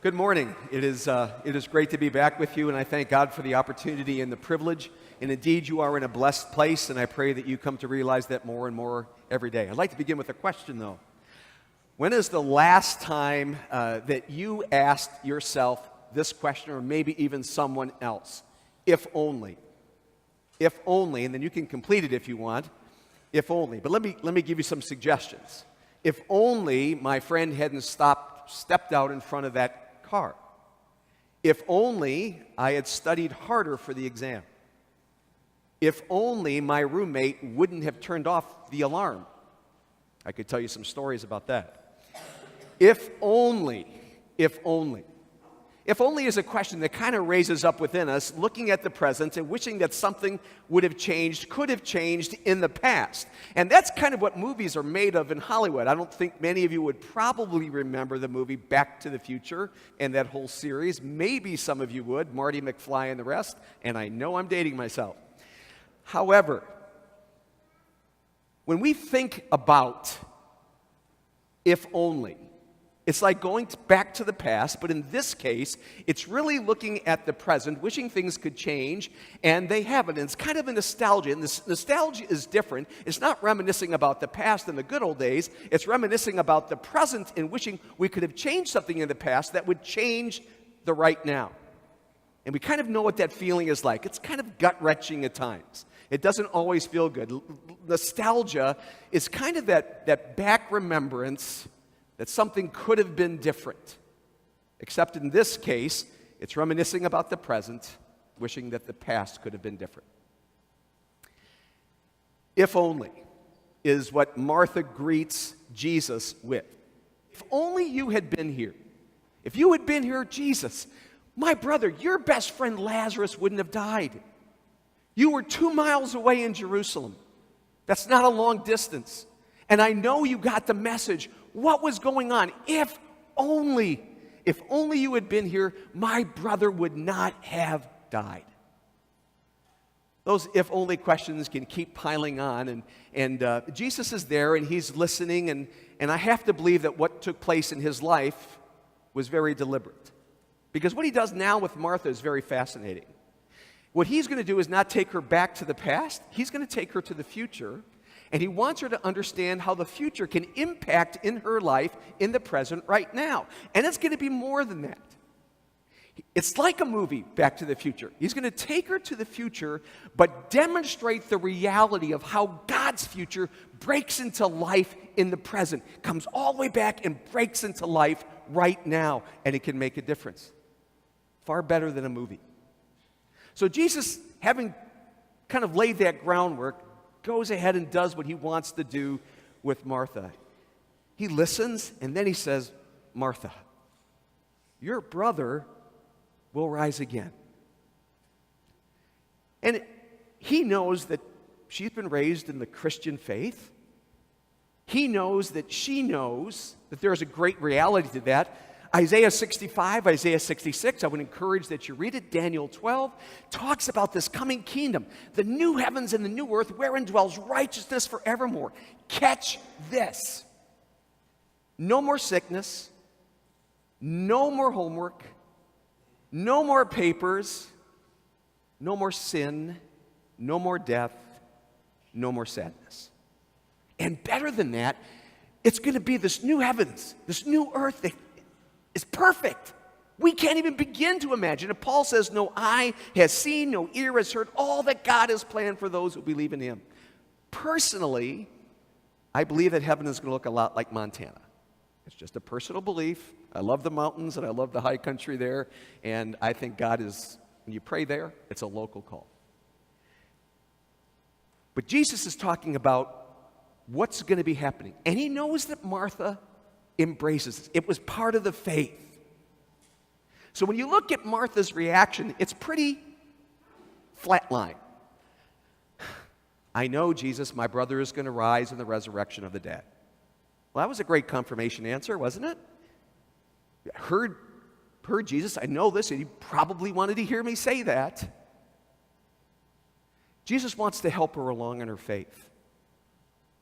Good morning. It is great to be back with you, and I thank God for the opportunity and the privilege. And indeed, you are in a blessed place, and I pray that you come to realize that more and more every day. I'd like to begin with a question, though. When is the last time that you asked yourself this question, or maybe even someone else? If only. If only, and then you can complete it if you want. If only. But let me give you some suggestions. If only my friend hadn't stepped out in front of that car. If only I had studied harder for the exam. If only my roommate wouldn't have turned off the alarm. I could tell you some stories about that. If only. If only. If only is a question that kind of raises up within us, looking at the present and wishing that something would have changed, could have changed in the past. And that's kind of what movies are made of in Hollywood. I don't think many of you would probably remember the movie Back to the Future and that whole series. Maybe some of you would, Marty McFly and the rest, and I know I'm dating myself. However, when we think about if only, it's like going back to the past, but in this case, it's really looking at the present, wishing things could change, and they haven't. And it's kind of a nostalgia, and this nostalgia is different. It's not reminiscing about the past and the good old days. It's reminiscing about the present and wishing we could have changed something in the past that would change the right now. And we kind of know what that feeling is like. It's kind of gut-wrenching at times. It doesn't always feel good. Nostalgia is kind of that back remembrance that something could have been different. Except in this case, it's reminiscing about the present, wishing that the past could have been different. If only is what Martha greets Jesus with. If only you had been here. If you had been here, Jesus, my brother, your best friend Lazarus wouldn't have died. You were 2 miles away in Jerusalem. That's not a long distance. And I know you got the message. What was going on? If only you had been here, my brother would not have died. Those if only questions can keep piling on, and Jesus is there, and he's listening, and I have to believe that what took place in his life was very deliberate. Because what he does now with Martha is very fascinating. What he's going to do is not take her back to the past, he's going to take her to the future. And he wants her to understand how the future can impact in her life in the present right now. And it's going to be more than that. It's like a movie, Back to the Future. He's going to take her to the future, but demonstrate the reality of how God's future breaks into life in the present, comes all the way back and breaks into life right now, and it can make a difference. Far better than a movie. So Jesus, having kind of laid that groundwork, goes ahead and does what he wants to do with Martha. He listens, and then he says, Martha, your brother will rise again. And he knows that she's been raised in the Christian faith. He knows that she knows that there's a great reality to that. Isaiah 65, Isaiah 66, I would encourage that you read it. Daniel 12 talks about this coming kingdom, the new heavens and the new earth wherein dwells righteousness forevermore. Catch this. No more sickness, no more homework, no more papers, no more sin, no more death, no more sadness. And better than that, it's going to be this new heavens, this new earth that is perfect. We can't even begin to imagine. And Paul says, no eye has seen, no ear has heard all that God has planned for those who believe in him. Personally, I believe that heaven is going to look a lot like Montana. It's just a personal belief. I love the mountains and I love the high country there. And I think God is, when you pray there, it's a local call. But Jesus is talking about what's going to be happening. And he knows that Martha embraces this. It was part of the faith. So when you look at Martha's reaction, it's pretty flatline. I know, Jesus, my brother is going to rise in the resurrection of the dead. Well, that was a great confirmation answer, wasn't it? Heard Jesus, I know this, and he probably wanted to hear me say that. Jesus wants to help her along in her faith.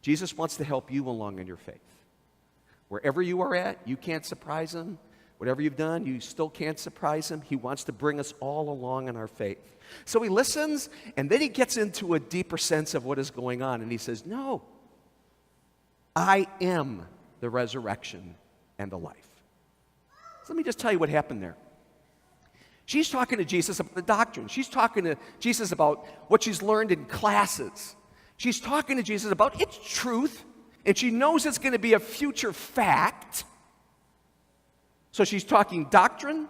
Jesus wants to help you along in your faith. Wherever you are at, you can't surprise him. Whatever you've done, you still can't surprise him. He wants to bring us all along in our faith. So he listens, and then he gets into a deeper sense of what is going on. And he says, no, I am the resurrection and the life. So let me just tell you what happened there. She's talking to Jesus about the doctrine. She's talking to Jesus about what she's learned in classes. She's talking to Jesus about its truth, and she knows it's going to be a future fact. So she's talking doctrine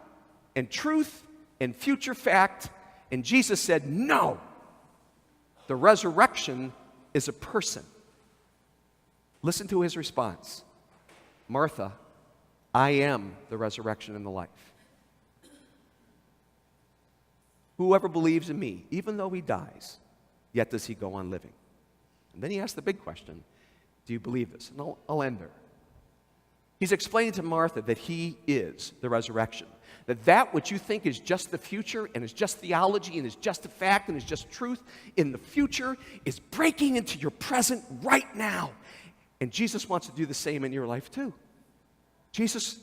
and truth and future fact, and Jesus said, no, the resurrection is a person. Listen to his response. Martha, I am the resurrection and the life. Whoever believes in me, even though he dies, yet does he go on living. And then he asks the big question, do you believe this? And I'll end there. He's explaining to Martha that he is the resurrection. That which you think is just the future and is just theology and is just a fact and is just truth in the future is breaking into your present right now. And Jesus wants to do the same in your life too. Jesus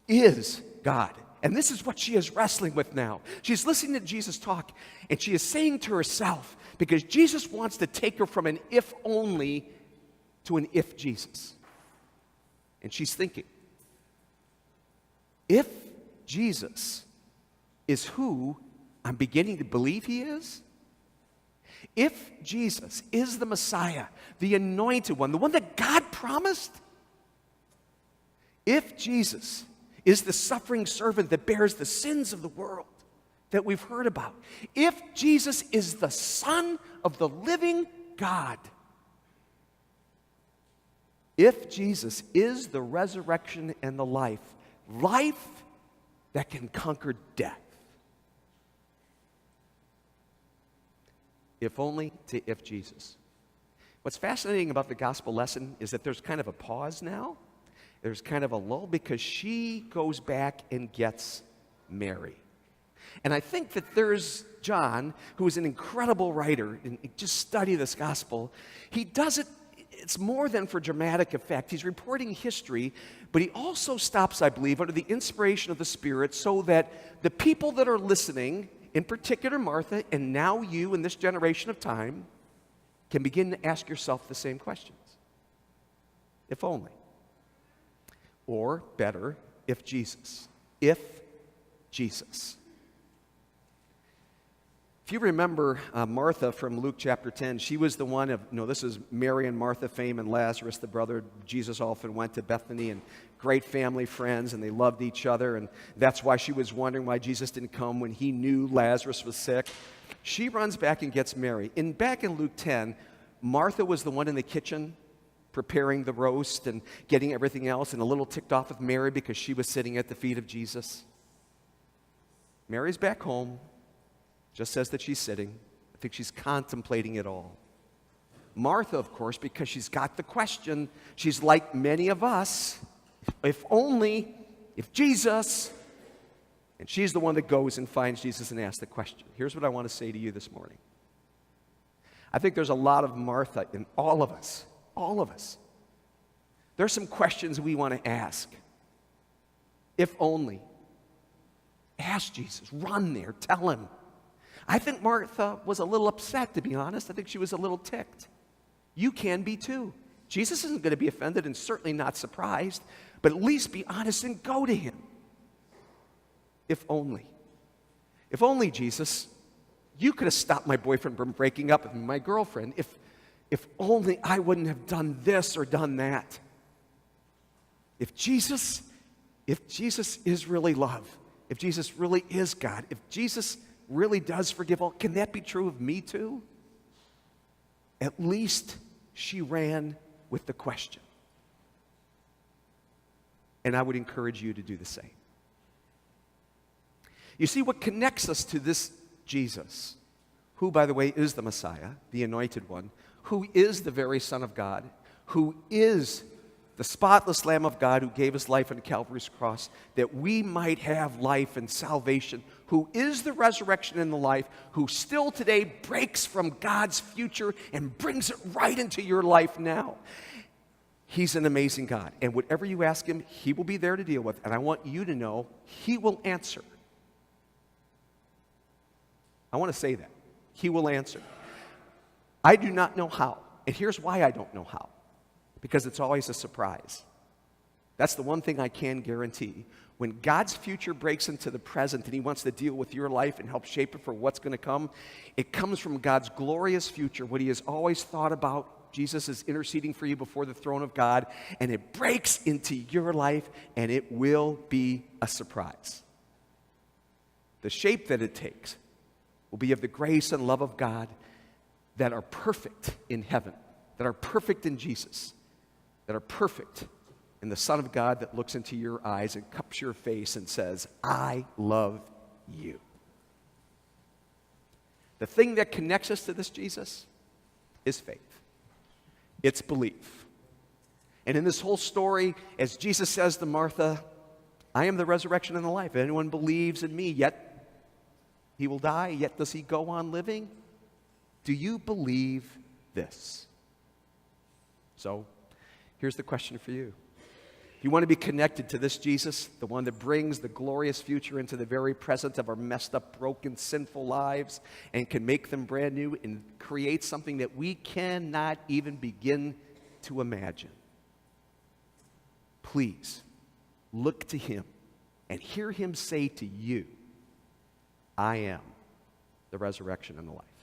is God. And this is what she is wrestling with now. She's listening to Jesus talk, and she is saying to herself, because Jesus wants to take her from an if only to an if Jesus. And she's thinking, if Jesus is who I'm beginning to believe he is, if Jesus is the Messiah, the anointed one, the one that God promised, if Jesus is the suffering servant that bears the sins of the world that we've heard about, if Jesus is the Son of the living God, if Jesus is the resurrection and the life that can conquer death. If only to if Jesus. What's fascinating about the gospel lesson is that there's kind of a pause now. There's kind of a lull because she goes back and gets Mary. And I think that there's John, who is an incredible writer, and just study this gospel. He does it. It's more than for dramatic effect. He's reporting history, but he also stops, I believe, under the inspiration of the Spirit so that the people that are listening, in particular Martha, and now you in this generation of time, can begin to ask yourself the same questions. If only. Or better, if Jesus. If Jesus. If you remember Martha from Luke chapter 10, she was the one of, this is Mary and Martha fame, and Lazarus, the brother. Jesus often went to Bethany, and great family friends, and they loved each other, and that's why she was wondering why Jesus didn't come when he knew Lazarus was sick. She runs back and gets Mary. Back in Luke 10, Martha was the one in the kitchen preparing the roast and getting everything else, and a little ticked off with Mary because she was sitting at the feet of Jesus. Mary's back home. Just says that she's sitting. I think she's contemplating it all. Martha, of course, because she's got the question, she's like many of us, if only, if Jesus, and she's the one that goes and finds Jesus and asks the question. Here's what I want to say to you this morning. I think there's a lot of Martha in all of us. All of us. There's some questions we want to ask. If only. Ask Jesus. Run there. Tell him. I think Martha was a little upset, to be honest. I think she was a little ticked. You can be too. Jesus isn't going to be offended and certainly not surprised, but at least be honest and go to him. If only. If only, Jesus, you could have stopped my boyfriend from breaking up with me, my girlfriend. If only I wouldn't have done this or done that. If Jesus is really love, if Jesus really is God, if Jesus really does forgive all, can that be true of me too? At least she ran with the question. And I would encourage you to do the same. You see, what connects us to this Jesus, who, by the way, is the Messiah, the anointed one, who is the very Son of God, who is the spotless Lamb of God who gave his life on Calvary's cross, that we might have life and salvation, who is the resurrection and the life, who still today breaks from God's future and brings it right into your life now. He's an amazing God. And whatever you ask him, he will be there to deal with. And I want you to know he will answer. I want to say that. He will answer. I do not know how. And here's why I don't know how. Because it's always a surprise. That's the one thing I can guarantee. When God's future breaks into the present and he wants to deal with your life and help shape it for what's going to come, it comes from God's glorious future, what he has always thought about. Jesus is interceding for you before the throne of God, and it breaks into your life, and it will be a surprise. The shape that it takes will be of the grace and love of God that are perfect in heaven, that are perfect in Jesus, that are perfect in the Son of God that looks into your eyes and cups your face and says, I love you. The thing that connects us to this Jesus is faith. It's belief. And in this whole story, as Jesus says to Martha, I am the resurrection and the life. If anyone believes in me, yet he will die, yet does he go on living? Do you believe this? So, here's the question for you. You want to be connected to this Jesus, the one that brings the glorious future into the very present of our messed up, broken, sinful lives and can make them brand new and create something that we cannot even begin to imagine. Please look to him and hear him say to you, I am the resurrection and the life.